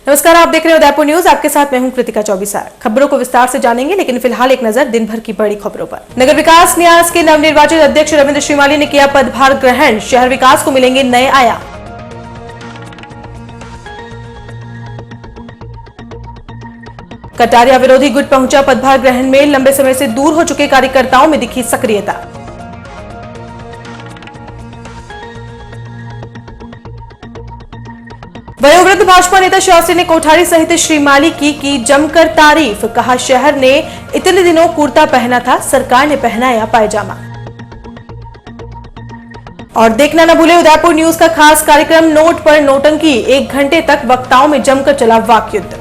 नमस्कार, आप देख रहे हो उदयपुर न्यूज। आपके साथ मैं हूं कृतिका चौबीसार। खबरों को विस्तार से जानेंगे, लेकिन फिलहाल एक नजर दिन भर की बड़ी खबरों पर। नगर विकास न्यास के नवनिर्वाचित अध्यक्ष रविंद्र श्रीमाली ने किया पदभार ग्रहण। शहर विकास को मिलेंगे नए आयाम। कटारिया विरोधी गुट पहुंचा पदभार ग्रहण में। लंबे समय से दूर हो चुके कार्यकर्ताओं में दिखी सक्रियता। वयोवृद्ध भाजपा नेता शास्त्री ने कोठारी सहित श्रीमाली की जमकर तारीफ। कहा, शहर ने इतने दिनों कुर्ता पहना था, सरकार ने पहनाया पायजामा। और देखना न भूले उदयपुर न्यूज का खास कार्यक्रम नोट पर नोटंकी। 1 घंटे तक वक्ताओं में जमकर चला वाक युद्ध।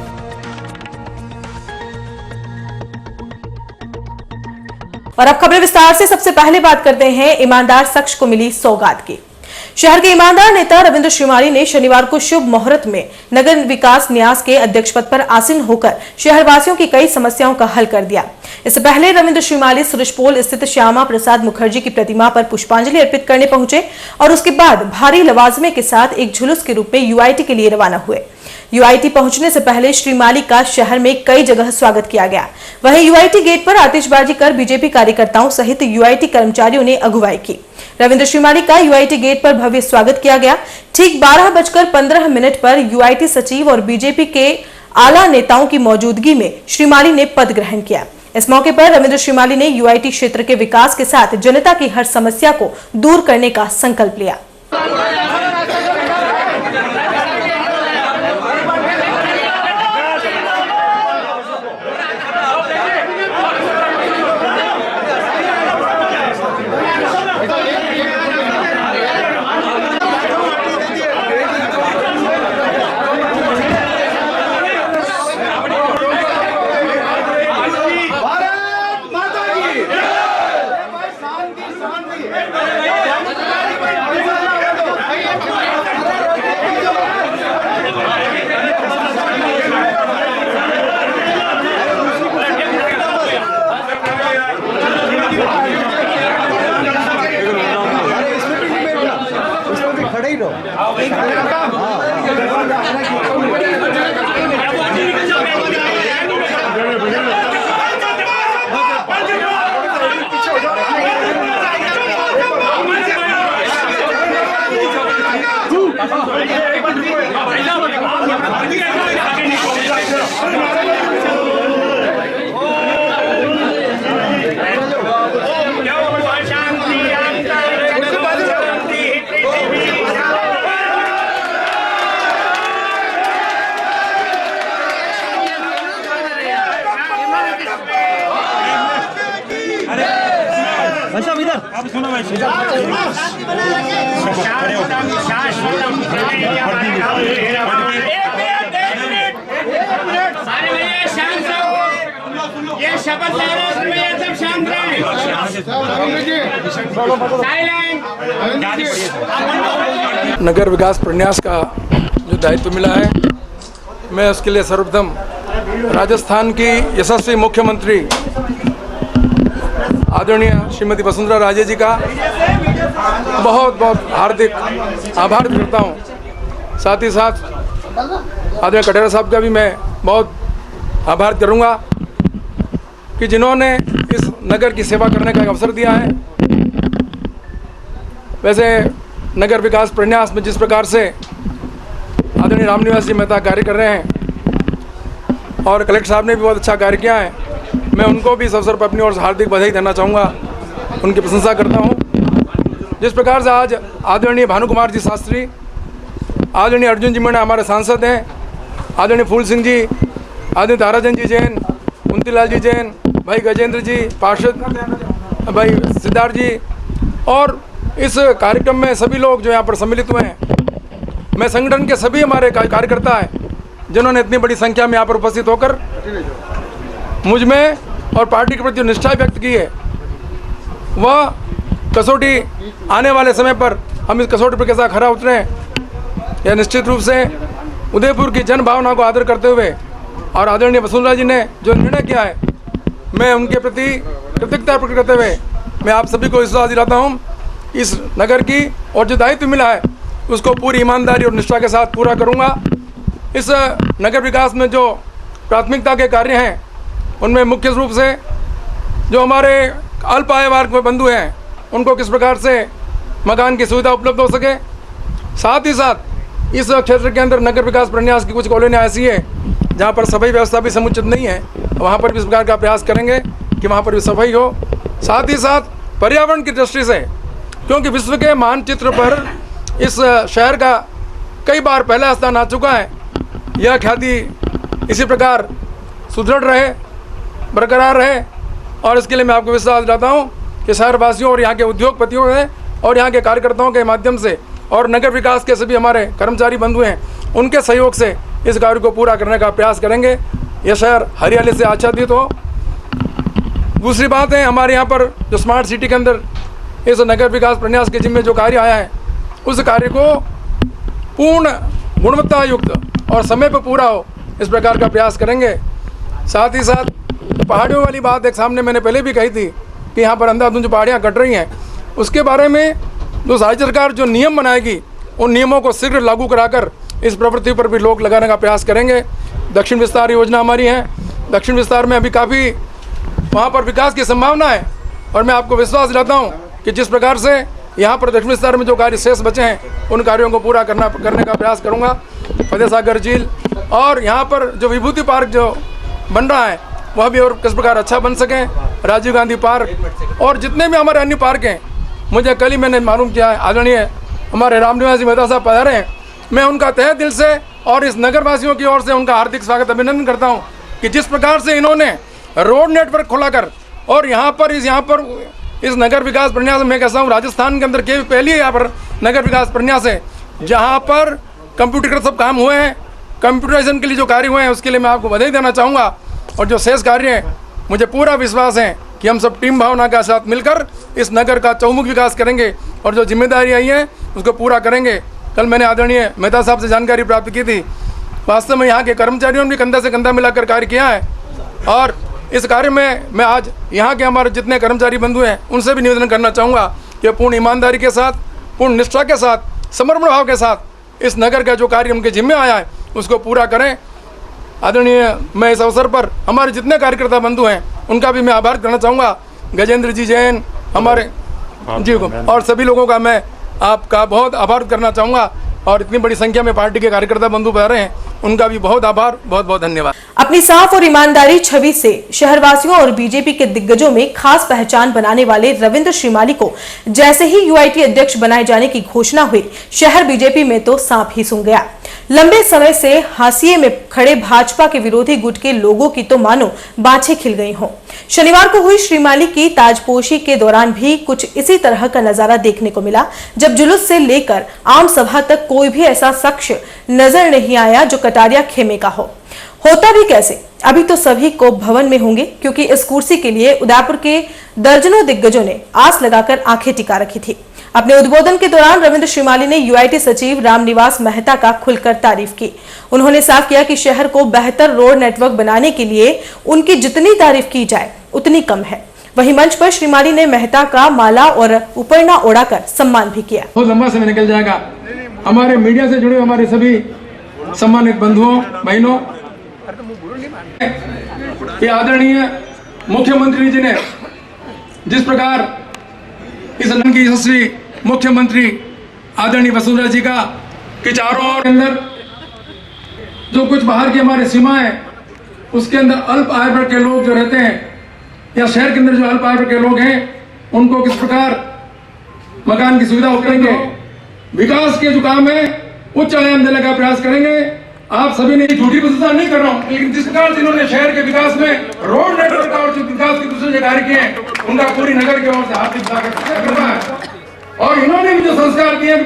और अब खबरें विस्तार से। सबसे पहले बात करते हैं ईमानदार शख्स को मिली सौगात की। शहर के ईमानदार नेता रविंद्र श्रीमाली ने शनिवार को शुभ मुहूर्त में नगर विकास न्यास के अध्यक्ष पद पर आसीन होकर शहरवासियों की कई समस्याओं का हल कर दिया। इससे पहले रविंद्र श्रीमाली सुरजपोल स्थित श्यामा प्रसाद मुखर्जी की प्रतिमा पर पुष्पांजलि अर्पित करने पहुंचे और उसके बाद भारी लवाजमे के साथ एक जुलूस के रूप में यूआईटी के लिए रवाना हुए। यूआईटी पहुंचने से पहले श्रीमाली का शहर में कई जगह स्वागत किया गया। वहीं यूआईटी गेट पर आतिशबाजी कर बीजेपी कार्यकर्ताओं सहित यूआईटी कर्मचारियों ने अगुवाई की। रविंद्र श्रीमाली का यूआईटी गेट पर भव्य स्वागत किया गया। ठीक 12:15 पर यूआईटी सचिव और बीजेपी के आला नेताओं की मौजूदगी में श्रीमाली ने पद ग्रहण किया। इस मौके पर रविंद्र श्रीमाली ने यूआईटी क्षेत्र के विकास के साथ जनता की हर समस्या को दूर करने का संकल्प लिया। नगर विकास प्रन्यास का जो दायित्व मिला है, मैं उसके लिए सर्वप्रथम राजस्थान की यशस्वी मुख्यमंत्री आदरणीय श्रीमती वसुंधरा राजे जी का बहुत बहुत हार्दिक आभार करता हूँ। साथ ही साथ आदरणीय कटारिया साहब का भी मैं बहुत आभार करूँगा कि जिन्होंने इस नगर की सेवा करने का एक अवसर दिया है। वैसे नगर विकास प्रन्यास में जिस प्रकार से आदरणीय रामनिवास जी मेहता कार्य कर रहे हैं और कलेक्टर साहब ने भी बहुत अच्छा कार्य किया है, मैं उनको भी इस अवसर पर अपनी ओर से हार्दिक बधाई देना चाहूँगा, उनकी प्रशंसा करता हूँ। जिस प्रकार से आज आदरणीय भानुकुमार जी शास्त्री, आदरणीय अर्जुन जी मीणा हमारे सांसद हैं, आदरणीय फूल सिंह जी, आदरणीय ताराचंद जी जैन, कुंतीलाल जी जैन, भाई गजेंद्र जी, पार्षद भाई सिद्धार्थ जी और इस कार्यक्रम में सभी लोग जो यहाँ पर सम्मिलित हुए हैं। मैं संगठन के सभी हमारे कार्यकर्ता हैं जिन्होंने इतनी बड़ी संख्या में यहाँ पर उपस्थित होकर मुझ में और पार्टी के प्रति जो निष्ठा व्यक्त की है, वह कसौटी आने वाले समय पर हम इस कसौटी पर कैसा खरा उतरे, यह निश्चित रूप से उदयपुर की जन भावना को आदर करते हुए और आदरणीय वसुंधरा जी ने जो निर्णय किया है, मैं उनके प्रति कृतज्ञता प्रकट करते हुए मैं आप सभी को विश्वास दिलाता हूँ इस नगर की और जो दायित्व मिला है उसको पूरी ईमानदारी और निष्ठा के साथ पूरा करूँगा। इस नगर विकास में जो प्राथमिकता के कार्य हैं उनमें मुख्य रूप से जो हमारे अल्प आय वर्ग में बंधु हैं उनको किस प्रकार से मकान की सुविधा उपलब्ध हो सके। साथ ही साथ इस क्षेत्र के अंदर नगर विकास प्रन्यास की कुछ कॉलोनियाँ ऐसी है जहाँ पर सफाई व्यवस्था भी समुचित नहीं है, वहाँ पर भी इस प्रकार का प्रयास करेंगे कि वहाँ पर भी सफाई हो। साथ ही साथ पर्यावरण की दृष्टि से, क्योंकि विश्व के मानचित्र पर इस शहर का कई बार पहला स्थान आ चुका है, यह ख्याति इसी प्रकार सुदृढ़ रहे, बरकरार रहे। और इसके लिए मैं आपको विश्वास दिलाता हूँ कि शहरवासियों और यहाँ के उद्योगपतियों से और यहाँ के कार्यकर्ताओं के माध्यम से और नगर विकास के सभी हमारे कर्मचारी बंधु हैं, उनके सहयोग से इस कार्य को पूरा करने का प्रयास करेंगे। यह शहर हरियाली से आच्छादित हो। दूसरी बात है, हमारे यहाँ पर जो स्मार्ट सिटी के अंदर इस नगर विकास प्रन्यास के जिम्मे जो कार्य आया है, उस कार्य को पूर्ण गुणवत्ता युक्त और समय पर पूरा हो, इस प्रकार का प्रयास करेंगे। साथ ही साथ पहाड़ियों वाली बात एक सामने मैंने पहले भी कही थी कि यहाँ पर अंधाधुंध जो पहाड़ियाँ कट रही हैं, उसके बारे में जो राज्य सरकार जो नियम बनाएगी, उन नियमों को शीघ्र लागू कराकर इस प्रवृत्ति पर भी रोक लगाने का प्रयास करेंगे। दक्षिण विस्तार योजना हमारी है, दक्षिण विस्तार में अभी काफ़ी वहाँ पर विकास की संभावना है और मैं आपको विश्वास दिलाता हूँ कि जिस प्रकार से यहाँ पर दक्षिण विस्तार में जो कार्य शेष बचे हैं, उन कार्यों को पूरा करने का प्रयास करूँगा। फतेह सागर झील और यहाँ पर जो विभूति पार्क जो बन रहा है, वह भी और किस प्रकार अच्छा बन सके। राजीव गांधी पार्क और जितने भी हमारे अन्य पार्क हैं, मुझे कल ही मैंने मालूम किया है, आदरणीय हमारे रामनिवास जी मेहता साहब पधारे हैं। मैं उनका तहे दिल से और इस नगरवासियों की ओर से उनका हार्दिक स्वागत अभिनंदन करता हूँ कि जिस प्रकार से इन्होंने रोड नेटवर्क खोलाकर और यहाँ पर इस नगर विकास प्रन्यास में कैसा हूँ, राजस्थान के अंदर के पहली यहाँ पर नगर विकास प्रन्यास है जहाँ पर कंप्यूटरकृत सब काम हुए हैं। कंप्यूटराइजेशन के लिए जो कार्य हुए हैं उसके लिए मैं आपको बधाई देना चाहूँगा। और जो शेष कार्य हैं, मुझे पूरा विश्वास है कि हम सब टीम भावना के साथ मिलकर इस नगर का चौमुख विकास करेंगे और जो जिम्मेदारी आई है उसको पूरा करेंगे। कल मैंने आदरणीय मेहता साहब से जानकारी प्राप्त की थी, वास्तव में यहाँ के कर्मचारियों ने भी कंधा से कंधा मिलाकर कार्य किया है और इस कार्य में मैं आज यहाँ के हमारे जितने कर्मचारी बंधु हैं उनसे भी निवेदन करना चाहूँगा कि पूर्ण ईमानदारी के साथ, पूर्ण निष्ठा के साथ, समर्पण भाव के साथ इस नगर का जो कार्य उनके जिम्मे आया है उसको पूरा करें। आदरणीय मैं इस अवसर पर हमारे जितने कार्यकर्ता बंधु हैं उनका भी मैं आभार करना चाहूँगा। गजेंद्र जी जैन हमारे जी को और सभी लोगों का मैं आपका बहुत आभार करना चाहूँगा और इतनी बड़ी संख्या में पार्टी के कार्यकर्ता बंधु बह रहे हैं, उनका भी बहुत आभार, बहुत बहुत धन्यवाद। अपनी साफ और ईमानदारी छवि से शहरवासियों और बीजेपी के दिग्गजों में खास पहचान बनाने वाले रविंद्र श्रीमाली को जैसे ही यूआईटी अध्यक्ष बनाए जाने की घोषणा हुई, शहर बीजेपी में तो सांप ही सूंघ गया। लंबे समय से हाशिए में खड़े भाजपा के विरोधी गुट के लोगों की तो मानो बाछें खिल गई हों। शनिवार को हुई श्रीमाली की ताजपोशी के दौरान भी कुछ इसी तरह का नजारा देखने को मिला, जब जुलूस से लेकर आम सभा तक कोई भी ऐसा शख्स नजर नहीं आया जो कटारिया खेमे का हो। होता भी कैसे, अभी तो सभी को भवन में होंगे, क्योंकि इस कुर्सी के लिए उदयपुर के दर्जनों दिग्गजों ने आस लगाकर आंखें टिका रखी थी। अपने उद्बोधन के दौरान रविंद्र श्रीमाली ने यूआईटी सचिव रामनिवास मेहता का खुलकर तारीफ की। उन्होंने साफ किया कि शहर को बेहतर रोड नेटवर्क बनाने के लिए उनकी जितनी तारीफ की जाए उतनी कम है। वहीं मंच पर श्रीमाली ने मेहता का माला और उपरना ओढ़ाकर सम्मान भी किया। बहुत लंबा समय निकल जाएगा। हमारे मीडिया से जुड़े हमारे सभी सम्मानित बंधुओं बहनों, ये आदरणीय मुख्यमंत्री जी ने जिस प्रकार इस सदन की यशस्वी मुख्यमंत्री आदरणीय वसुंधरा जी का कि चारों ओर अंदर जो कुछ बाहर की हमारी सीमा है उसके अंदर अल्प आय वर्ग के लोग जो रहते हैं या शहर के अंदर जो अल्प आय वर्ग के लोग हैं उनको किस प्रकार मकान की सुविधा करेंगे, विकास के जो काम है उच्च आयाम देने का प्रयास करेंगे। आप सभी ने झूठी प्रशंसा नहीं कर रहा हूँ, लेकिन जिस प्रकार से इन्होंने शहर के विकास में रोड नेटवर्क और जो विकास के दूसरे कार्य किए हैं उनका पूरी नगर की ओर से हार्दिक स्वागत करना है। और इन्होंने भी जो संस्कार दिए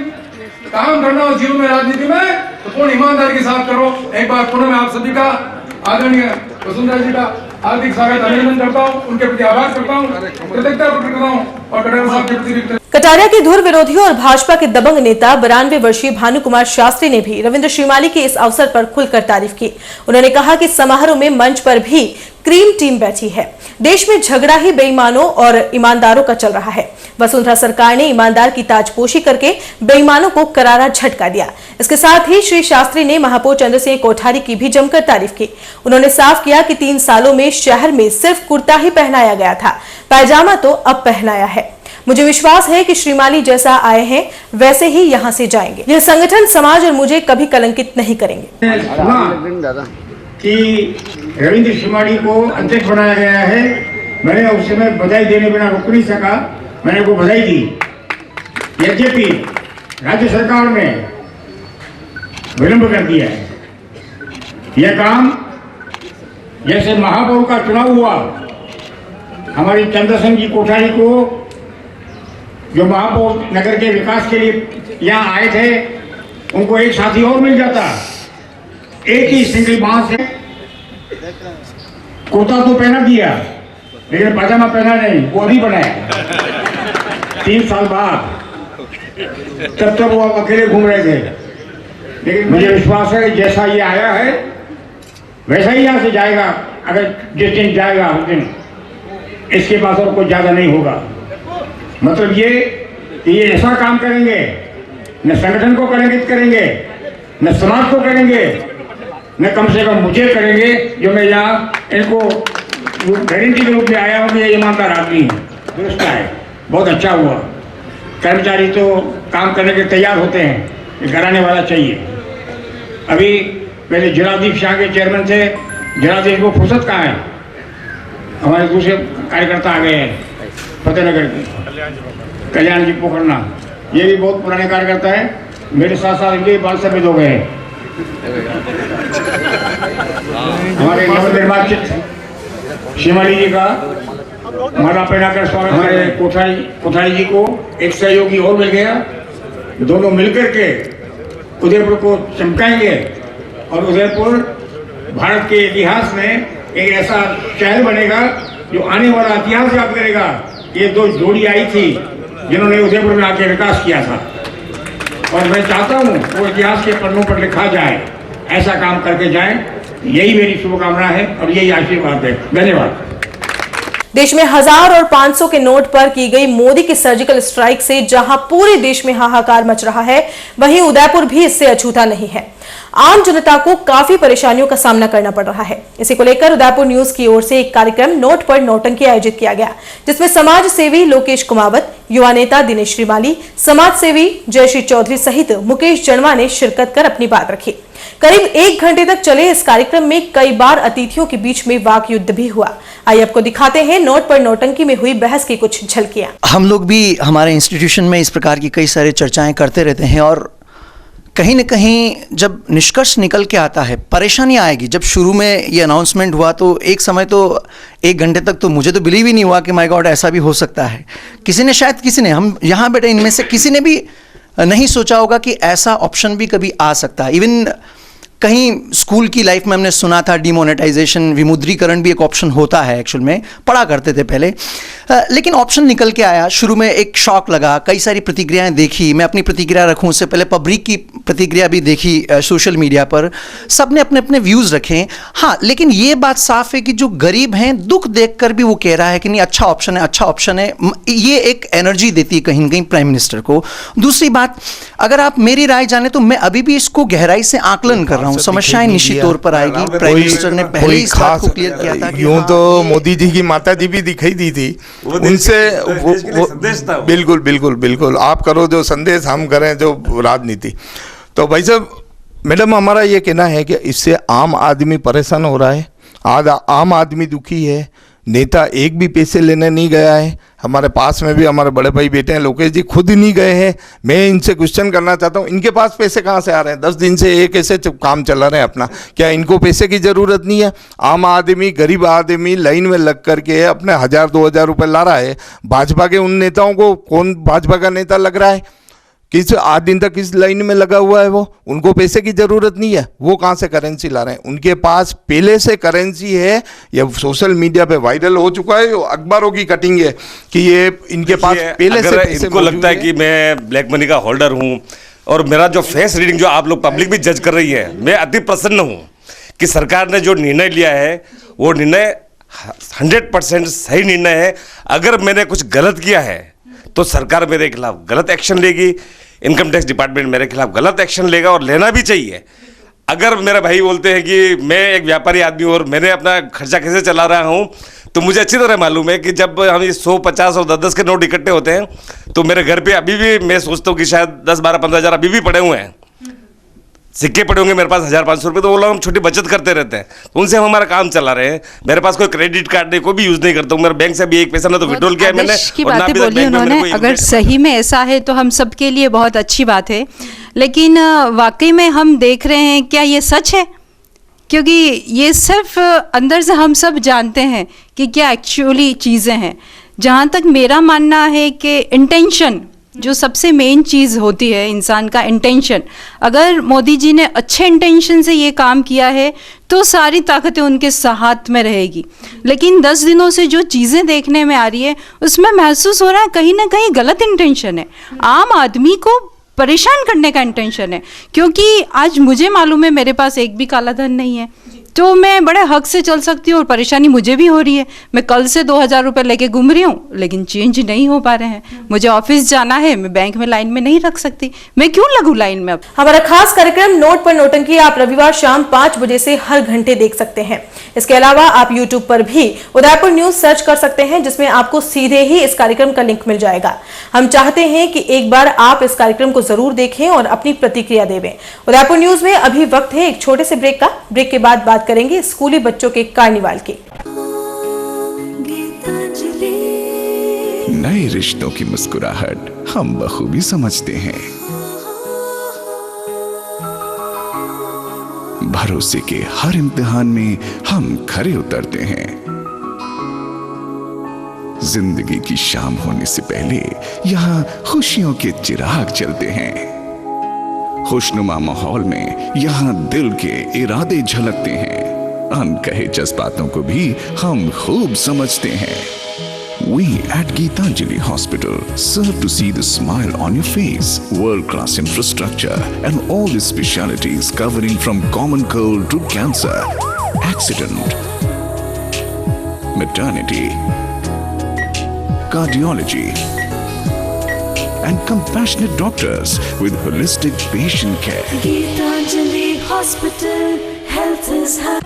काम करना हो जीवन में, राजनीति में, तो पूर्ण ईमानदारी के साथ करो। एक बार पुनः मैं आप सभी का आदरणीय वसुंधरा जी का हार्दिक स्वागत अभिनंदन करता हूँ, उनके प्रति आभार करता हूँ, कृतज्ञता प्रकट करता हूँ और कटारिया साहब के प्रति। कटारिया के धुर विरोधियों और भाजपा के दबंग नेता 92 वर्षीय भानु कुमार शास्त्री ने भी रविंद्र श्रीमाली के इस अवसर पर खुलकर तारीफ की। उन्होंने कहा कि समारोह में मंच पर भी क्रीम टीम बैठी है। देश में झगड़ा ही बेईमानों और ईमानदारों का चल रहा है। वसुंधरा सरकार ने ईमानदार की ताजपोशी करके बेईमानों को करारा झटका दिया। इसके साथ ही श्री शास्त्री ने महापौर चंद्र सिंह कोठारी की भी जमकर तारीफ की। उन्होंने साफ किया कि 3 सालों में शहर में सिर्फ कुर्ता ही पहनाया गया था, पायजामा तो अब पहनाया है। मुझे विश्वास है कि श्रीमाली जैसा आए हैं वैसे ही यहाँ से जाएंगे। यह संगठन समाज और मुझे कभी कलंकित नहीं करेंगे। कि रविंद्र श्रीमाली को अध्यक्ष बनाया गया है, मैंने उस समय बधाई देने बिना रुक नहीं सका, मैंने वो बधाई दी। यद्यपि राज्य सरकार ने विलंब कर दिया है। यह काम जैसे महापौर का चुनाव हुआ, हमारी चंद्र सिंह जी कोठारी को जो महापौर नगर के विकास के लिए यहाँ आए थे, उनको एक साथी और मिल जाता। एक ही सिंगल बांस से कुर्ता तो पहना दिया, लेकिन पाजामा पहना नहीं, वो अभी बनाया 3 साल बाद। तब तक वो अकेले घूम रहे थे। लेकिन मुझे विश्वास है जैसा ये आया है वैसा ही यहाँ से जाएगा। अगर जिस दिन जाएगा उस दिन इसके पास और कुछ ज्यादा नहीं होगा। मतलब ये कि ये ऐसा काम करेंगे, न संगठन को कलंकित करेंगे, न समाज को करेंगे, न कम से कम मुझे करेंगे, जो मैं यहाँ इनको गारंटी के रूप में आया हूँ कि ये ईमानदार आदमी है, दुरुस्त है। बहुत अच्छा हुआ। कर्मचारी तो काम करने के तैयार होते हैं, कराने वाला चाहिए। अभी पहले जलादीप शाह के चेयरमैन थे, जलादीप को फुर्सत कहाँ है? हमारे दूसरे कार्यकर्ता आ गए हैं फतेहनगर के, कल्याण जी पोखरना, ये भी बहुत पुराने कार्यकर्ता है। मेरे साथ साथ इनके बाल सफेद हो गए हैं। हमारे नवनिर्वाचित श्रीमाली जी का माला पहनाकर स्वागत। हमारे कोठारी जी को एक सहयोगी और मिल गया। दोनों मिलकर के उदयपुर को चमकाएंगे और उदयपुर भारत के इतिहास में एक ऐसा शहर बनेगा जो आने वाला इतिहास याद करेगा। ये 2 जोड़ी आई थी जिन्होंने उदयपुर में आके विकास किया था, और मैं चाहता हूँ वो इतिहास के पन्नों पर लिखा जाए। ऐसा काम करके जाएं, यही मेरी शुभकामना है और यही आशीर्वाद है। धन्यवाद। देश में 1000 और 500 के नोट पर की गई मोदी की सर्जिकल स्ट्राइक से जहां पूरे देश में हाहाकार मच रहा है, वहीं उदयपुर भी इससे अछूता नहीं है। आम जनता को काफी परेशानियों का सामना करना पड़ रहा है। इसी को लेकर उदयपुर न्यूज की ओर से एक कार्यक्रम नोट पर नौटंकी आयोजित किया गया, जिसमें समाज सेवी लोकेश कुमावत, युवा नेता दिनेश श्रीमाली, समाज सेवी जयश्री चौधरी सहित मुकेश जड़वा ने शिरकत कर अपनी बात रखी। करीब 1 घंटे तक चले इस कार्यक्रम में कई बार अतिथियों के बीच में वाक युद्ध भी हुआ। आइए आपको दिखाते हैं नोट पर नौटंकी में हुई बहस की कुछ झलकियां। हम लोग भी हमारे इंस्टीट्यूशन में इस प्रकार की कई सारी चर्चाएं करते रहते हैं, और कहीं न कहीं जब निष्कर्ष निकल के आता है, परेशानी आएगी। जब शुरू में ये अनाउंसमेंट हुआ तो एक समय तो 1 घंटे तक तो मुझे तो बिलीव ही नहीं हुआ कि माय गॉड ऐसा भी हो सकता है। किसी ने हम यहाँ बैठे इनमें से किसी ने भी नहीं सोचा होगा कि ऐसा ऑप्शन भी कभी आ सकता है। इवन कहीं स्कूल की लाइफ में हमने सुना था डिमोनेटाइजेशन, विमुद्रीकरण भी एक ऑप्शन होता है, एक्चुअल में पढ़ा करते थे पहले, लेकिन ऑप्शन निकल के आया। शुरू में एक शॉक लगा, कई सारी प्रतिक्रियाएं देखी। मैं अपनी प्रतिक्रिया रखूं उससे पहले पब्लिक की प्रतिक्रिया भी देखी सोशल मीडिया पर, सब ने अपने अपने व्यूज़ रखे। हाँ, लेकिन ये बात साफ है कि जो गरीब हैं, दुख देख कर भी वो कह रहा है कि नहीं अच्छा ऑप्शन है, अच्छा ऑप्शन है। ये एक एनर्जी देती है कहीं ना कहीं प्राइम मिनिस्टर को। दूसरी बात, अगर आप मेरी राय जाने तो मैं अभी भी इसको गहराई से आकलन कर रहा हूँ। समस्याएं निश्चित तौर पर आएगी। प्राइम मिनिस्टर ने पहले इस बात को क्लियर किया था कि यूं तो मोदी जी की माता जी भी दिखाई दी थी, उनसे बिल्कुल बिल्कुल बिल्कुल आप करो जो संदेश, हम करें जो राजनीति। तो भाई साहब, मैडम, हमारा ये कहना है कि इससे आम आदमी परेशान हो रहा है, आम आदमी दुखी है। नेता एक भी पैसे लेने नहीं गया है। हमारे पास में भी हमारे बड़े भाई बेटे हैं, लोकेश जी खुद ही नहीं गए हैं। मैं इनसे क्वेश्चन करना चाहता हूँ, इनके पास पैसे कहाँ से आ रहे हैं? 10 दिन से एक ऐसे काम चला रहे हैं अपना। क्या इनको पैसे की ज़रूरत नहीं है? आम आदमी, गरीब आदमी लाइन में लग करके अपने 1000-2000 रुपये ला रहा है। भाजपा के उन नेताओं को, कौन भाजपा का नेता लग रहा है? किस आज दिन तक किस लाइन में लगा हुआ है वो? उनको पैसे की ज़रूरत नहीं है। वो कहाँ से करेंसी ला रहे हैं? उनके पास पहले से करेंसी है। ये सोशल मीडिया पे वायरल हो चुका है, अखबारों की कटिंग है कि ये इनके पास पहले से पैसे। इनको लगता है कि मैं ब्लैक मनी का होल्डर हूँ, और मेरा जो फेस रीडिंग जो आप लोग पब्लिक भी जज कर रही है, मैं अति प्रसन्न हूँ कि सरकार ने जो निर्णय लिया है वो निर्णय 100% सही निर्णय है। अगर मैंने कुछ गलत किया है तो सरकार मेरे खिलाफ गलत एक्शन लेगी, इनकम टैक्स डिपार्टमेंट मेरे खिलाफ गलत एक्शन लेगा और लेना भी चाहिए। अगर मेरे भाई बोलते हैं कि मैं एक व्यापारी आदमी हूँ और मैंने अपना खर्चा कैसे चला रहा हूँ, तो मुझे अच्छी तरह मालूम है कि जब हम ये 100, 50 और 10-10 के नोट इकट्ठे होते हैं तो मेरे घर पे अभी भी मैं सोचता हूँ कि शायद 10, 12, 15 हज़ार अभी भी पड़े हुए हैं, सिक्के पड़े होंगे मेरे पास 1,500 रुपये। तो वो लोग हम छोटी बचत करते रहते हैं, तो उनसे हम हमारा काम चला रहे हैं। मेरे पास कोई क्रेडिट कार्ड नहीं, कोई भी यूज़ नहीं करता हूँ। मेरे बैंक से भी एक पैसा ना तो विड्रॉल किया है मैंने, की और ना बातें अभी तक बोली बैंक में मेरे उन्होंने। को अगर सही में ऐसा है तो हम सबके लिए बहुत अच्छी बात है, लेकिन वाकई में हम देख रहे हैं क्या ये सच है? क्योंकि ये सिर्फ अंदर से हम सब जानते हैं कि क्या एक्चुअली चीज़ें हैं। जहाँ तक मेरा मानना है कि इंटेंशन जो सबसे मेन चीज़ होती है, इंसान का इंटेंशन, अगर मोदी जी ने अच्छे इंटेंशन से ये काम किया है तो सारी ताकतें उनके हाथ में रहेगी। लेकिन 10 दिनों से जो चीज़ें देखने में आ रही है उसमें महसूस हो रहा है कहीं ना कहीं गलत इंटेंशन है, आम आदमी को परेशान करने का इंटेंशन है। क्योंकि आज मुझे मालूम है मेरे पास एक भी काला धन नहीं है, तो मैं बड़े हक से चल सकती हूँ और परेशानी मुझे भी हो रही है। मैं कल से 2,000 रुपये लेके घूम रही हूँ लेकिन चेंज नहीं हो पा रहे हैं। मुझे ऑफिस जाना है, मैं बैंक में लाइन में नहीं रख सकती, मैं क्यों लगूँ लाइन में अब? हमारा खास कार्यक्रम नोट पर नोटंकी आप रविवार शाम 5 बजे से हर घंटे देख सकते हैं। इसके अलावा आप YouTube पर भी उदयपुर न्यूज सर्च कर सकते हैं, जिसमें आपको सीधे ही इस कार्यक्रम का लिंक मिल जाएगा। हम चाहते हैं कि एक बार आप इस कार्यक्रम को जरूर देखें और अपनी प्रतिक्रिया देवें। उदयपुर न्यूज में अभी वक्त है एक छोटे से ब्रेक का। ब्रेक के बाद बात करेंगे स्कूली बच्चों के कार्निवाल की। नए रिश्तों की मुस्कुराहट हम बखूबी समझते हैं। भरोसे के हर इम्तिहान में हम खरे उतरते हैं। जिंदगी की शाम होने से पहले यहाँ खुशियों के चिराग जलते हैं। खुशनुमा माहौल में यहाँ दिल के इरादे झलकते हैं। अनकहे जज्बातों को भी हम खूब समझते हैं। We at Geetanjali Hospital serve to see the smile on your face. World-class infrastructure and all the specialities covering from common cold to cancer, accident, maternity, cardiology, and compassionate doctors with holistic patient care. Geetanjali Hospital, health is high.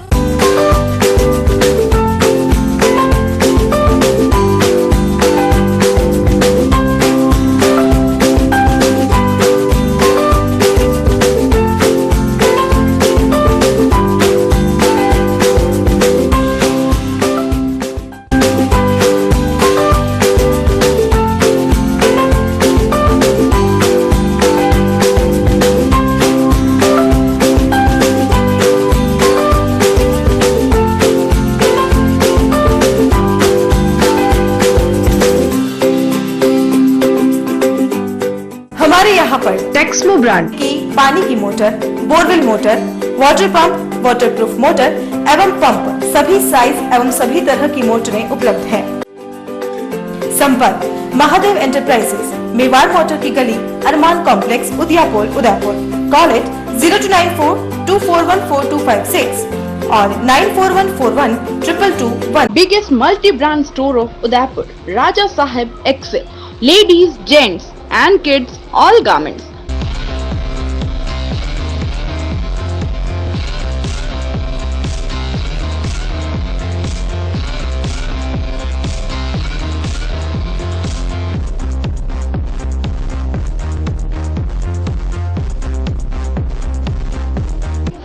यहाँ पर Texmo brand की पानी की motor, borewell motor, water pump, waterproof motor एवं pump सभी size एवं सभी तरह की मोटरें उपलब्ध हैं। संपर्क महादेव एंटरप्राइजेस, मेवाड़ मोटर की गली, Arman complex, Udaipur, Udaipur. Call it 0294241426 और 9414122221। Biggest multi-brand store of Udaipur, Raja Sahib Excel, ladies, gents and kids, all garments.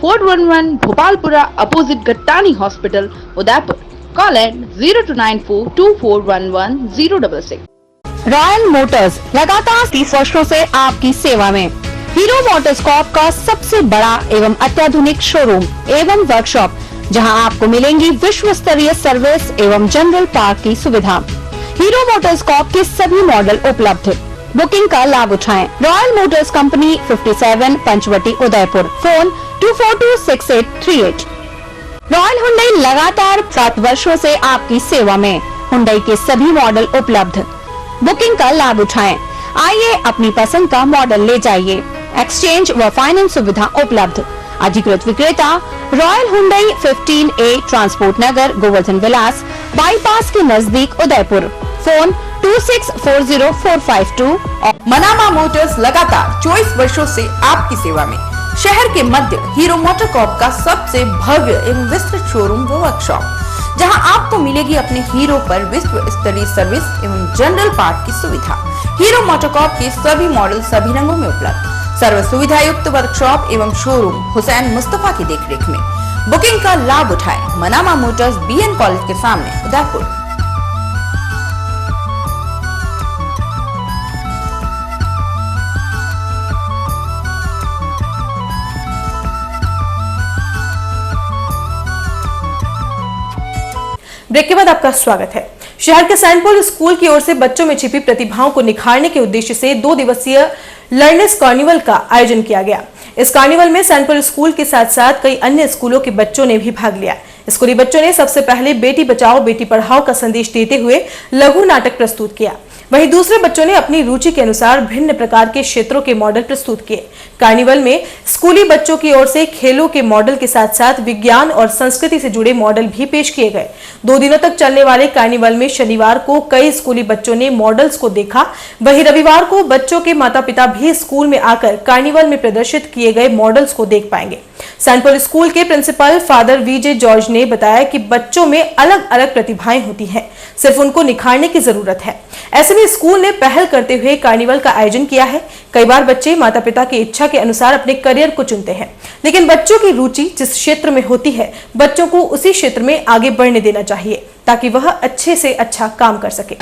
Fort 11 Bhopalpura opposite Gattani Hospital, Udaipur. Call at 029424110066. Royal Motors लगातार 30 वर्षों से आपकी सेवा में। हीरो मोटर्सकॉर्प का सबसे बड़ा एवं अत्याधुनिक शोरूम एवं वर्कशॉप, जहां आपको मिलेंगी विश्व स्तरीय सर्विस एवं जनरल पार्क की सुविधा। हीरो मोटर्सकॉर्प के सभी मॉडल उपलब्ध। बुकिंग का लाभ उठाएं। Royal motors company 57 Panchvati, Udaipur. Phone 2426838। Royal Hyundai लगातार 7 वर्षों से आपकी सेवा में। हुंडई के सभी मॉडल उपलब्ध। बुकिंग का लाभ उठाएं। आइए अपनी पसंद का मॉडल ले जाइए। एक्सचेंज व फाइनेंस सुविधा उपलब्ध। अधिकृत विक्रेता रॉयल हुंडई 15A ट्रांसपोर्ट नगर गोवर्धन विलास बाईपास के नजदीक उदयपुर। फोन 26404552। मनामा मोटर्स लगातार 24 वर्षों से आपकी सेवा में। शहर के मध्य हीरो मोटरकॉर्प का सबसे भव्य एवं विस्तृत शोरूम व वर्कशॉप, जहां आपको मिलेगी अपने हीरो पर विश्व स्तरीय सर्विस एवं जनरल पार्ट की सुविधा। हीरो मोटरकॉर्प के सभी मॉडल सभी रंगों में उपलब्ध। सर्व सुविधा युक्त वर्कशॉप एवं शोरूम हुसैन मुस्तफा की देखरेख में। बुकिंग का लाभ उठाएं। मनामा मोटर्स BN कॉलेज के सामने उदयपुर। ब्रेक के बाद आपका स्वागत है। शहर के सेंट पॉल स्कूल की ओर से बच्चों में छिपी प्रतिभाओं को निखारने के उद्देश्य से 2 दिवसीय लर्नर्स कार्निवल का आयोजन किया गया। इस कार्निवल में सेंट पॉल स्कूल के साथ साथ कई अन्य स्कूलों के बच्चों ने भी भाग लिया। स्कूली बच्चों ने सबसे पहले बेटी बचाओ बेटी पढ़ाओ का संदेश देते हुए लघु नाटक प्रस्तुत किया। वहीं दूसरे बच्चों ने अपनी रुचि के अनुसार भिन्न प्रकार के क्षेत्रों के मॉडल प्रस्तुत किए। कार्निवल में स्कूली बच्चों की ओर से खेलों के मॉडल के साथ साथ विज्ञान और संस्कृति से जुड़े मॉडल भी पेश किए गए। 2 दिनों तक चलने वाले कार्निवल में शनिवार को कई स्कूली बच्चों ने मॉडल्स को देखा। वहीं रविवार को बच्चों के माता पिता भी स्कूल में आकर कार्निवल में प्रदर्शित किए गए मॉडल्स को देख पाएंगे। सेंट पॉल स्कूल के प्रिंसिपल फादर VJ जॉर्ज ने बताया कि बच्चों में अलग अलग प्रतिभाएं होती हैं, सिर्फ उनको निखारने की जरूरत है। ऐसे में स्कूल ने पहल करते हुए कार्निवल का आयोजन किया है। कई बार बच्चे माता पिता की इच्छा के अनुसार अपने करियर को चुनते हैं, लेकिन बच्चों की रुचि जिस क्षेत्र में होती है बच्चों को उसी क्षेत्र में आगे बढ़ने देना चाहिए ताकि वह अच्छे से अच्छा काम कर सके।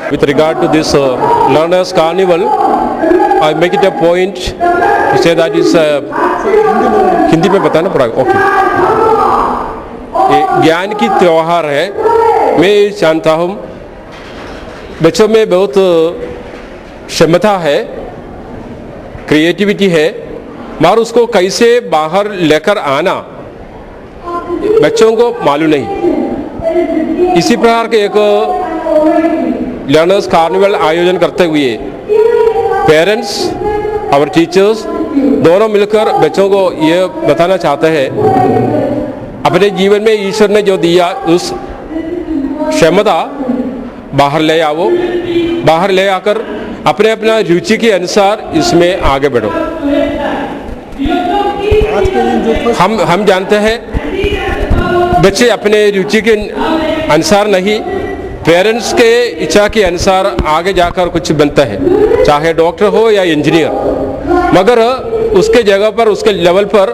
With regard to this learners carnival, I make it a point to say that is Hindi में बताना पड़ेगा। ओके, ये ज्ञान की त्योहार है। मैं जानता हूँ बच्चों में बहुत क्षमता है, क्रिएटिविटी है, मगर उसको कैसे बाहर लेकर आना बच्चों को मालूम नहीं। इसी प्रकार के एक लर्नर्स कार्निवल आयोजन करते हुए पेरेंट्स और टीचर्स दोनों मिलकर बच्चों को ये बताना चाहते हैं अपने जीवन में ईश्वर ने जो दिया उस क्षमता बाहर ले आओ, बाहर ले आकर अपने अपना रुचि के अनुसार इसमें आगे बढ़ो। हम जानते हैं बच्चे अपने रुचि के अनुसार नहीं, पेरेंट्स के इच्छा के अनुसार आगे जाकर कुछ बनता है, चाहे डॉक्टर हो या इंजीनियर, मगर उसके जगह पर उसके लेवल पर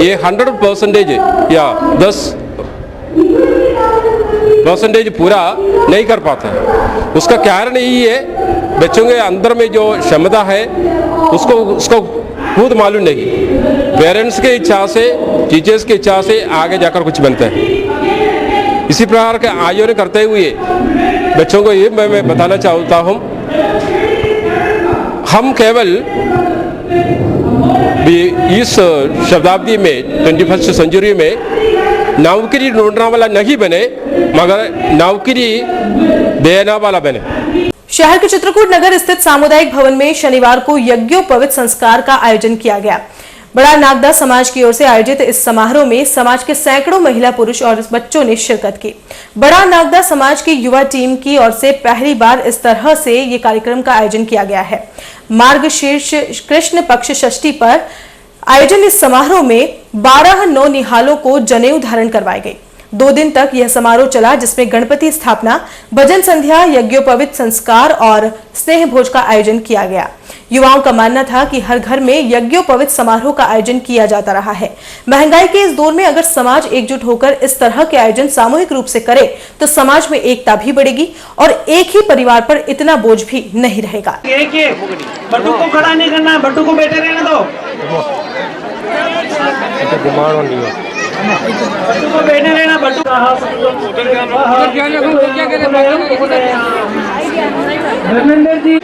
ये 100% या 10% पूरा नहीं कर पाता है। उसका कारण यही है बच्चों के अंदर में जो क्षमता है उसको खुद मालूम नहीं, पेरेंट्स के इच्छा से टीचर्स की इच्छा से आगे जाकर कुछ बनता है। इसी प्रकार के आयोजन करते हुए बच्चों को ये मैं बताना चाहता हूँ, हम केवल इस शताब्दी में 21st सेंचुरी में नौकरी ढूंढने वाला नहीं बने मगर नौकरी देने वाला बने। शहर के चित्रकूट नगर स्थित सामुदायिक भवन में शनिवार को यज्ञोपवीत संस्कार का आयोजन किया गया। बड़ा नागदा समाज की ओर से आयोजित इस समारोह में समाज के सैकड़ों महिला पुरुष और बच्चों ने शिरकत की। बड़ा नागदा समाज की युवा टीम की ओर से पहली बार इस तरह से ये कार्यक्रम का आयोजन किया गया है। मार्गशीर्ष कृष्ण पक्ष षष्ठी पर आयोजन इस समारोह में 12 नौनिहालों को जनेऊ धारण करवाई गई। 2 दिन तक यह समारोह चला, जिसमें गणपति स्थापना, भजन संध्या, यज्ञोपवीत संस्कार और स्नेह भोज का आयोजन किया गया। युवाओं का मानना था कि हर घर में यज्ञोपवीत समारोह का आयोजन किया जाता रहा है। महंगाई के इस दौर में अगर समाज एकजुट होकर इस तरह के आयोजन सामूहिक रूप से करे तो समाज में एकता भी बढ़ेगी और एक ही परिवार पर इतना बोझ भी नहीं रहेगा। बट्टू को खड़ा नहीं करना है, बट्टू को बैठे रहने दो। बट्टू को बैठे रहना, बट्टू धर्मेंद्र जी।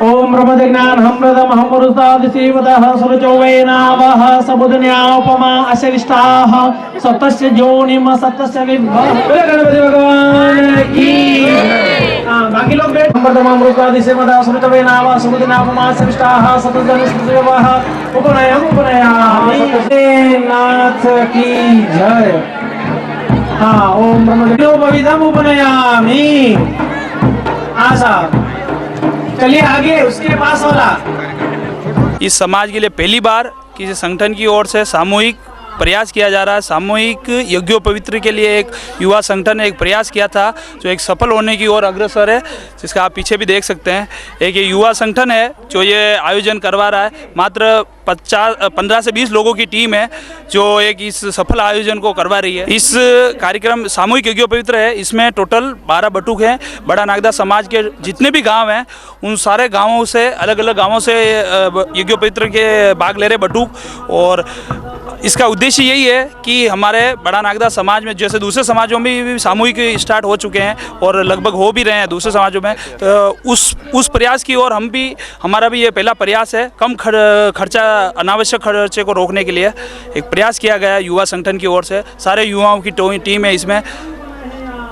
ओम ब्रह्मज्ञान हम प्रथम हम पुरुषाद शिवतः सुरचौवेनावः सबुधन्यापमा अशविष्टाः सप्तस्य जोनिम सप्तस्य विभः। गणपति भगवान की। बाकी लोग बैठ। हम प्रथम हम पुरुषाद शिवतः सुरचौवेनावः सबुधन्यापमा अशविष्टाः सप्तस्य विभः। उपनयन उपनयामि। नाथ की जय। ओम ब्रह्मज्ञान उपनयामि। आशा चलिए आगे, उसके पास वाला। इस समाज के लिए पहली बार किसी संगठन की ओर से सामूहिक प्रयास किया जा रहा है। सामूहिक यज्ञोपवीत के लिए एक युवा संगठन ने एक प्रयास किया था जो एक सफल होने की ओर अग्रसर है, जिसका आप पीछे भी देख सकते हैं। एक ये युवा संगठन है जो ये आयोजन करवा रहा है। मात्र 15 से 20 लोगों की टीम है जो एक इस सफल आयोजन को करवा रही है। इस कार्यक्रम सामूहिक यज्ञोपवीत है, इसमें टोटल 12 बटुक हैं। बड़ा नागदा समाज के जितने भी गांव हैं उन सारे गांवों से, अलग अलग गांवों से यज्ञोपवीत के भाग ले रहे बटुक। और इसका उद्देश्य यही है कि हमारे बड़ा नागदा समाज में, जैसे दूसरे समाजों में भी सामूहिक स्टार्ट हो चुके हैं और लगभग हो भी रहे हैं दूसरे समाजों में, तो उस प्रयास की ओर हमारा भी ये पहला प्रयास है। कम खर्चा, अनावश्यक खर्चे को रोकने के लिए एक प्रयास किया गया है युवा संगठन की ओर से। सारे युवाओं की टीम है इसमें,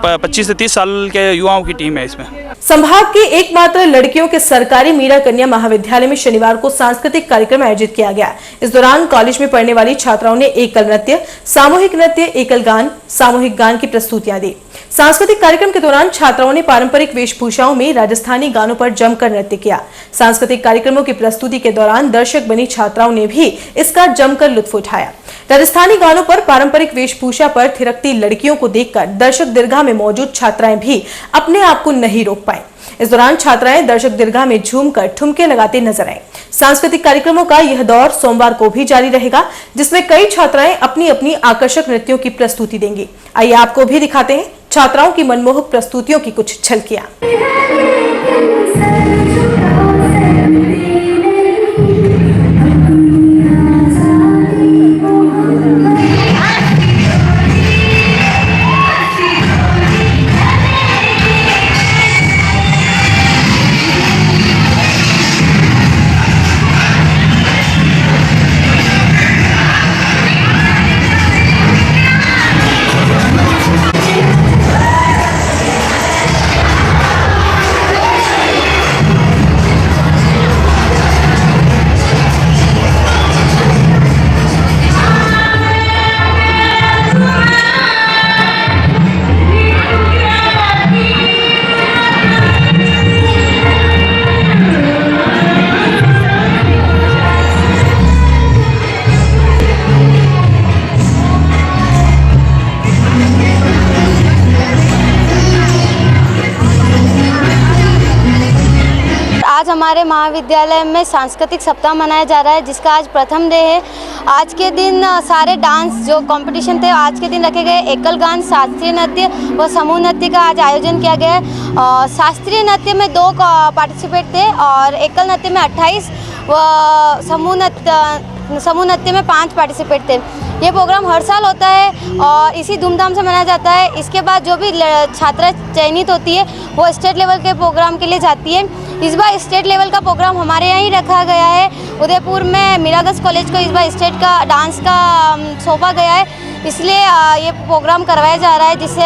25 से 30 साल के युवाओं की टीम है इसमें। संभाग के एकमात्र लड़कियों के सरकारी मीरा कन्या महाविद्यालय में शनिवार को सांस्कृतिक कार्यक्रम आयोजित किया गया। इस दौरान कॉलेज में पढ़ने वाली छात्राओं ने एकल नृत्य, सामूहिक नृत्य, एकल गान, सामूहिक गान की प्रस्तुतियां दी। सांस्कृतिक कार्यक्रम के दौरान छात्राओं ने पारंपरिक वेशभूषाओं में राजस्थानी गानों पर जमकर नृत्य किया। सांस्कृतिक कार्यक्रमों की प्रस्तुति के दौरान दर्शक बनी छात्राओं ने भी इसका जमकर लुत्फ उठाया। राजस्थानी गानों पर पारंपरिक वेशभूषा पर थिरकती लड़कियों को देखकर दर्शक दीर्घा में मौजूद छात्राएं भी अपने आप को नहीं रोक पाई। इस दौरान छात्राएं दर्शक दीर्घा में झूमकर ठुमके लगाते नजर आए। सांस्कृतिक कार्यक्रमों का यह दौर सोमवार को भी जारी रहेगा, जिसमें कई छात्राएं अपनी अपनी आकर्षक नृत्यों की प्रस्तुति देंगी। आइए आपको भी दिखाते हैं छात्राओं की मनमोहक प्रस्तुतियों की कुछ झलकियां। आज हमारे महाविद्यालय में सांस्कृतिक सप्ताह मनाया जा रहा है, जिसका आज प्रथम डे है। आज के दिन सारे डांस जो कंपटीशन थे आज के दिन रखे गए। एकल गान, शास्त्रीय नृत्य व समूह नृत्य का आज आयोजन किया गया है। शास्त्रीय नृत्य में 2 पार्टिसिपेट थे और एकल नृत्य में 28 व समूह नृत्य में 5 पार्टिसिपेट थे। ये प्रोग्राम हर साल होता है और इसी धूमधाम से मनाया जाता है। इसके बाद जो भी छात्रा चयनित होती है वो स्टेट लेवल के प्रोग्राम के लिए जाती है। इस बार स्टेट लेवल का प्रोग्राम हमारे यहाँ ही रखा गया है। उदयपुर में मीरागंज कॉलेज को इस बार स्टेट का डांस का सौंपा गया है, इसलिए ये प्रोग्राम करवाया जा रहा है जिससे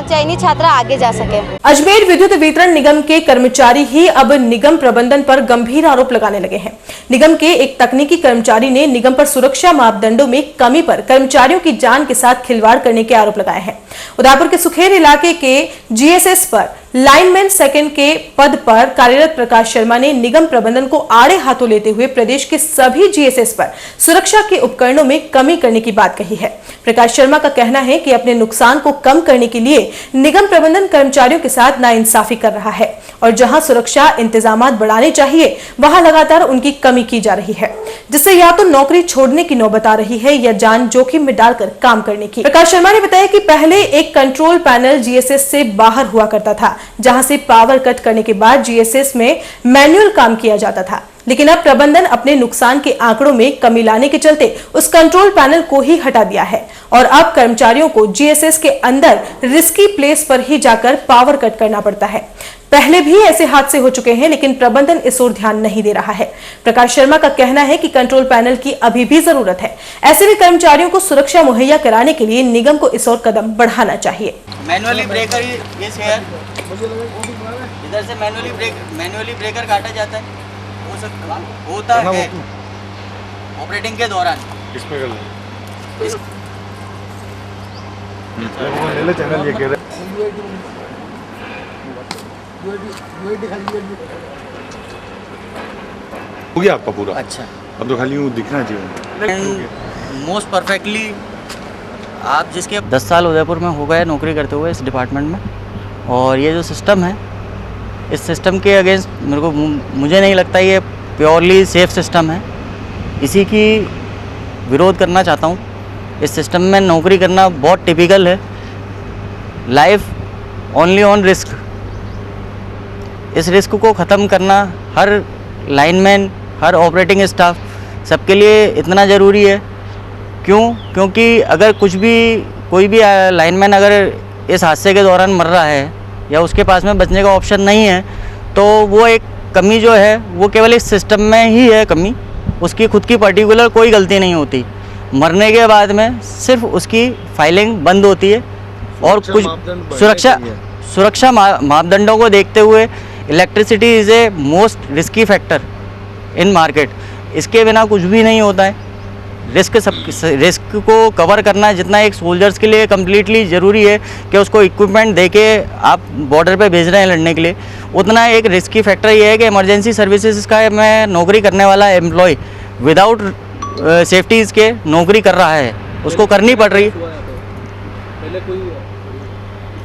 चयनित छात्रा आगे जा सके। अजमेर विद्युत वितरण निगम के कर्मचारी ही अब निगम प्रबंधन पर गंभीर आरोप लगाने लगे हैं। निगम के एक तकनीकी कर्मचारी ने निगम पर सुरक्षा मापदंडों में कमी पर कर्मचारियों की जान के साथ खिलवाड़ करने के आरोप लगाए हैं। उदयपुर के सुखेर इलाके के जीएसएस पर लाइनमैन सेकंड के पद पर कार्यरत प्रकाश शर्मा ने निगम प्रबंधन को आड़े हाथों लेते हुए प्रदेश के सभी जीएसएस पर सुरक्षा के उपकरणों में कमी करने की बात कही है। प्रकाश शर्मा का कहना है कि अपने नुकसान को कम करने के लिए निगम प्रबंधन कर्मचारियों के साथ नाइंसाफी कर रहा है और जहां सुरक्षा इंतजामात बढ़ाने चाहिए वहां लगातार उनकी कमी की जा रही है, जिससे या तो नौकरी छोड़ने की नौबत आ रही है या जान जोखिम में डालकर काम करने की। प्रकाश शर्मा ने बताया कि पहले एक कंट्रोल पैनल जीएसएस से बाहर हुआ करता था, जहां से पावर कट करने के बाद जीएसएस में मैनुअल काम किया जाता था, लेकिन अब प्रबंधन अपने नुकसान के आंकड़ों में कमी लाने के चलते उस कंट्रोल पैनल को ही हटा दिया है और अब कर्मचारियों को जीएसएस के अंदर रिस्की प्लेस पर ही जाकर पावर कट करना पड़ता है। पहले भी ऐसे हादसे हो चुके हैं, लेकिन प्रबंधन इस ओर ध्यान नहीं दे रहा है। प्रकाश शर्मा का कहना है कि कंट्रोल पैनल की अभी भी जरूरत है। ऐसे में कर्मचारियों को सुरक्षा मुहैया कराने के लिए निगम को इस ओर कदम बढ़ाना चाहिए। मैनुअली ब्रेकर इधर से मैनुअली ब्रेकर काटा जाता है, हो सकता होता है ऑपरेटिंग के दौरान। इसमें कर ले चैनल ये कह रहे हो गया आपका पूरा। अच्छा, अब तो खाली दिखना चाहिए मोस्ट परफेक्टली। आप जिसके 10 साल उदयपुर में हो गए नौकरी करते हुए इस डिपार्टमेंट में, और ये जो सिस्टम है इस सिस्टम के अगेंस्ट मुझे नहीं लगता ये प्योरली सेफ सिस्टम है। इसी की विरोध करना चाहता हूँ। इस सिस्टम में नौकरी करना बहुत टिपिकल है। Life only on risk. इस रिस्क को ख़त्म करना हर लाइनमैन, हर ऑपरेटिंग स्टाफ सबके लिए इतना ज़रूरी है। क्योंकि अगर कोई भी लाइनमैन अगर इस हादसे के दौरान मर रहा है या उसके पास में बचने का ऑप्शन नहीं है, तो वो एक कमी जो है वो केवल इस सिस्टम में ही है कमी। उसकी खुद की पर्टिकुलर कोई गलती नहीं होती। मरने के बाद में सिर्फ उसकी फाइलिंग बंद होती है और कुछ सुरक्षा मापदंडों को देखते हुए electricity is a most risky factor in market. इसके बिना कुछ भी नहीं होता है। रिस्क को कवर करना जितना एक सोल्जर्स के लिए कम्प्लीटली ज़रूरी है कि उसको इक्विपमेंट देके आप बॉर्डर पे भेज रहे हैं लड़ने के लिए, उतना एक रिस्की फैक्टर ये है कि इमरजेंसी सर्विसेज का मैं नौकरी करने वाला एम्प्लॉय विदाउट सेफ्टीज़ के नौकरी कर रहा है, उसको करनी पड़ रही है। पहले कोई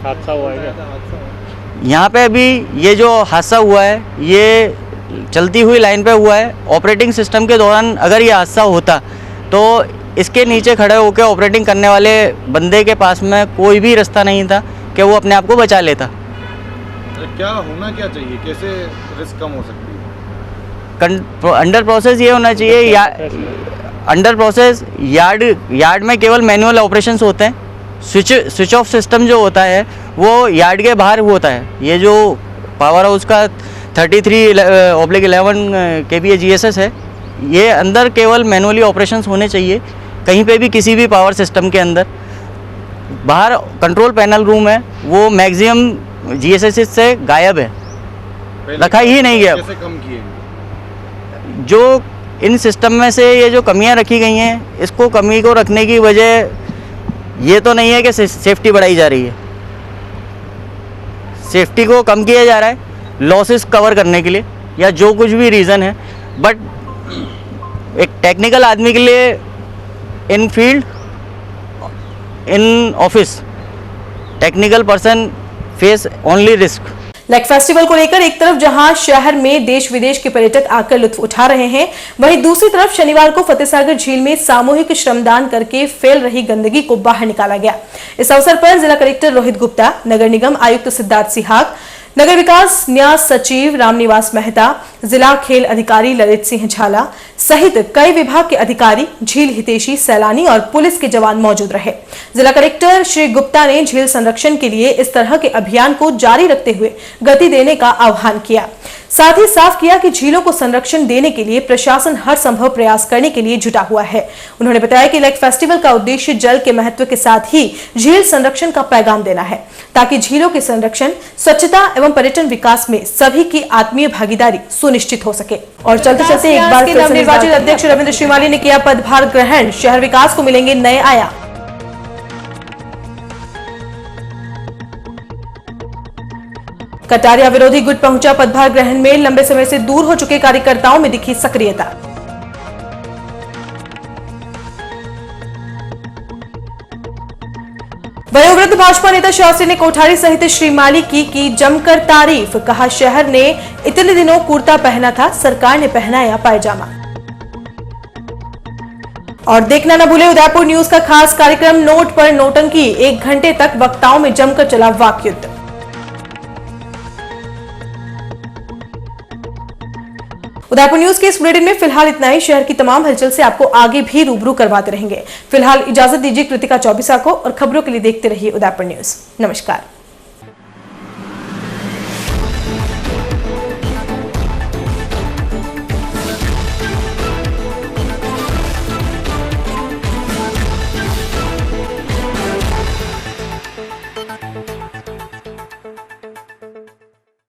हादसा हुआ है क्या? यहाँ पे अभी ये जो हादसा हुआ है ये चलती हुई लाइन पे हुआ है। ऑपरेटिंग सिस्टम के दौरान अगर ये हादसा होता तो इसके नीचे खड़े होकर ऑपरेटिंग करने वाले बंदे के पास में कोई भी रास्ता नहीं था कि वो अपने आप को बचा लेता। क्या होना क्या चाहिए, कैसे रिस्क कम हो सकती है? अंडर प्रोसेस ये होना चाहिए अंडर प्रोसेस यार्ड में केवल मैनुअल ऑपरेशंस होते हैं। स्विच ऑफ सिस्टम जो होता है वो यार्ड के बाहर होता है। ये जो पावर हाउस का 33/11 kVA GSS है, ये अंदर केवल मैनुअली ऑपरेशंस होने चाहिए। कहीं पे भी किसी भी पावर सिस्टम के अंदर बाहर कंट्रोल पैनल रूम है, वो मैक्सिमम GSS से गायब है, रखा ही नहीं गया। कैसे कम किए? जो इन सिस्टम में से ये जो कमियां रखी गई हैं, इसको कमी को रखने की वजह ये तो नहीं है कि सेफ्टी बढ़ाई जा रही है। सेफ्टी को कम किया जा रहा है लॉसेस कवर करने के लिए या जो कुछ भी रीज़न है। बट एक टेक्निकल आदमी के लिए in field, in office, technical person face only risk. Lake festival को लेकर एक तरफ जहां शहर में देश विदेश के पर्यटक आकर लुत्फ उठा रहे हैं, वहीं दूसरी तरफ शनिवार को फतेहसागर झील में सामूहिक श्रमदान करके फैल रही गंदगी को बाहर निकाला गया। इस अवसर पर जिला कलेक्टर रोहित गुप्ता, नगर निगम आयुक्त सिद्धार्थ सिहाग, नगर विकास न्यास सचिव रामनिवास मेहता, जिला खेल अधिकारी ललित सिंह झाला सहित कई विभाग के अधिकारी, झील हितैषी, सैलानी और पुलिस के जवान मौजूद रहे। जिला कलेक्टर श्री गुप्ता ने झील संरक्षण के लिए इस तरह के अभियान को जारी रखते हुए गति देने का आह्वान किया। साथ ही साफ किया कि झीलों को संरक्षण देने के लिए प्रशासन हर संभव प्रयास करने के लिए जुटा हुआ है। उन्होंने बताया कि लेक फेस्टिवल का उद्देश्य जल के महत्व के साथ ही झील संरक्षण का पैगाम देना है, ताकि झीलों के संरक्षण, स्वच्छता एवं पर्यटन विकास में सभी की आत्मीय भागीदारी सुनिश्चित हो सके। और चलते चलते एक बार फिर नवनिर्वाचित अध्यक्ष रविंद्र श्रीमाली ने किया पदभार ग्रहण, शहर विकास को मिलेंगे नए आयाम। कटारिया विरोधी गुट पहुंचा पदभार ग्रहण में, लंबे समय से दूर हो चुके कार्यकर्ताओं में दिखी सक्रियता। वयोवृद्ध भाजपा नेता शास्त्री ने कोठारी सहित श्री माली की जमकर तारीफ, कहा शहर ने इतने दिनों कुर्ता पहना था, सरकार ने पहनाया पायजामा। और देखना न भूले उदयपुर न्यूज का खास कार्यक्रम नोट पर नोटंकी, 1 घंटे तक वक्ताओं में जमकर चला वाकयुद्ध। उदयपुर न्यूज के इस बुलेटिन में फिलहाल इतना ही। शहर की तमाम हलचल से आपको आगे भी रूबरू करवाते रहेंगे। फिलहाल इजाजत दीजिए कृतिका चौबीसा को, और खबरों के लिए देखते रहिए उदयपुर न्यूज। नमस्कार।